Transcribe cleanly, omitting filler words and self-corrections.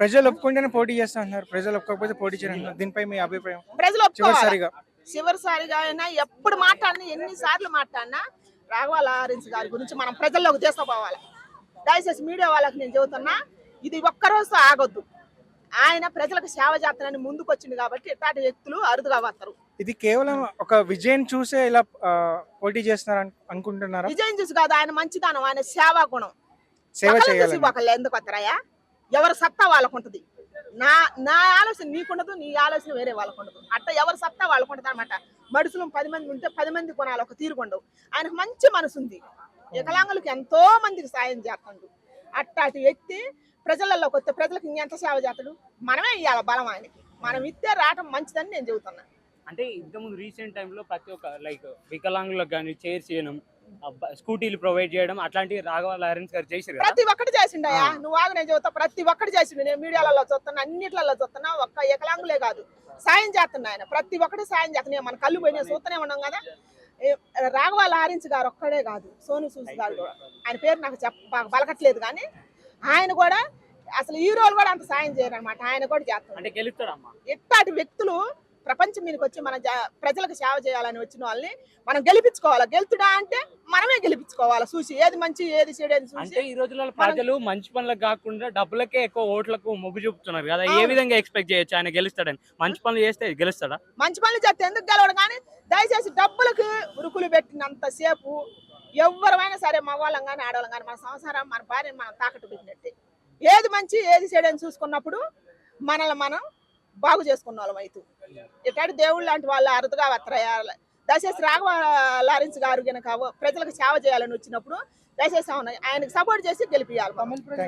ప్రజలు ఒప్పుకుంటేనే పోటీ చేస్తా అన్నారు. ప్రజలు ఒప్పుకోకపోతే పోటీ చేయను. దీనిపై మీ అభిప్రాయం? ప్రజలు చివరిసారిగా చివరిసారిగా అయినా ఎప్పుడు మాట్లాడినా ఎన్నిసార్లు మాట్లాడినా రాఘవ లారెన్స్ గారి గురించి మనం ప్రజల్లోకి తీసుకుపోవాలి. దయచేసి మీడియా వాళ్ళకి నేను చెబుతున్నా, ఇది ఒక్కరోజు ఆగొద్దు. ఆయన ప్రజలకు సేవ చేస్తానని ముందుకు వచ్చింది కాబట్టి ఇట్లాంటి వ్యక్తులు అరుదుగా వస్తారు. ఇది కేవలం ఒక విజయం చూసే ఇలా పోటీ చేస్తున్నారు అనుకుంటున్నారా? విజయం చూసి కాదు, ఆయన మంచితనం, ఆయన సేవా గుణం. సేవ చేయాలి. ఒకళ్ళు ఎందుకు వస్తారయ్యా? ఎవరి సత్తా వాళ్ళకు ఉంటుంది. నా ఆలోచన నీకుండదు, నీ ఆలోచన వేరే వాళ్ళకు ఉండదు. అట్ట ఎవరి సత్తా వాళ్ళకు ఉంటుంది అనమాట. మనుషులు 10 మంది ఉంటే 10 మంది కొనాలి, ఒక తీరుకుండవు. ఆయనకు మంచి మనసు ఉంది. వికలాంగులకు ఎంతో మందికి సాయం చేస్తాడు. అట్టాటి వ్యక్తి ప్రజలలోకి వస్తే ప్రజలకు ఇంకెంత సేవ చేస్తాడు? మనమే ఇవ్వాలి బలం ఆయనకి. మనం ఇస్తే రావటం మంచిదని నేను చెబుతున్నా. అంటే ఇంతకుముందు రీసెంట్ టైంలో ప్రతి ఒక్క లైక్ వికలాంగులకు కానీ చైర్స్ చేయడం, స్కూటీలు ప్రొవైడ్ చేయడం అట్లాంటివి రాఘవ లారెన్స్ గారు చేశారు. ప్రతి ఒక్కటి చేసిండయా. నువ్వు ఆగు, నేను చెబుతా. ప్రతి ఒక్కటి చేసిండు. నేను మీడియాలలో చూస్తున్నా, అన్నిట్లలో చూస్తున్నా. ఒక్క వికలాంగులే కాదు, సాయం చేస్తున్నా ఆయన. ప్రతి ఒక్కటి సాయం చేస్తున్నా. మన కళ్ళు పోయినా చూస్తూనే ఉన్నాం కదా. రాఘవ లారెన్స్ గారు ఒక్కడే కాదు, సోను సూద్ గారు కూడా. ఆయన పేరు నాకు పలకట్లేదు కానీ ఆయన కూడా అసలు హీరోలు కూడా అంత సాయం చేయరు అనమాట. ఆయన కూడా చేస్తాడు. అంటే గెలుస్తాడమ్మా. ఇట్లాంటి వ్యక్తులు ప్రపంచం మీదకి వచ్చి మన ప్రజలకు సేవ చేయాలని వచ్చిన వాళ్ళని మనం గెలిపించుకోవాలి. గెలుతుడా అంటే మనమే గెలిపించుకోవాలి. చూసి ఏది మంచి ఏది చెడు అని చూసి. అంటే ఈ రోజుల్లో ప్రజలు మంచి పనులకు కాకుండా డబ్బులకే ఎక్కువ ఓట్లకు మొగ్గు చూపుతున్నారు కదా. ఏ విధంగా ఎక్స్పెక్ట్ చేయొచ్చు ఆయన గెలుస్తాడని? మంచి పనులు చేస్తే గెలుస్తాడా? మంచి పనులు చేస్తే ఎందుకు గెలవడు? కానీ దయచేసి డబ్బులకు ఉరుకులు పెట్టినంతసేపు ఎవరైనా సరే, మగవాళ్ళం కానీ ఆడవాళ్ళం కానీ, మన సంసారం, మన భార్యను మనం తాకట్టు పెట్టినట్టే. ఏది మంచి ఏది చెడు అని చూసుకున్నప్పుడు మనల్ని మనం బాగు చేసుకున్న వాళ్ళం అయితే. ఇట్లాంటి దేవుళ్ళు లాంటి వాళ్ళు అరుదుగా వస్తారయ్యాలి. దయచేసి రాఘవ లారెన్స్ గారు కనుక ప్రజలకు సేవ చేయాలని వచ్చినప్పుడు దయచేసి ఆయనకు సపోర్ట్ చేసి గెలిపియాలి.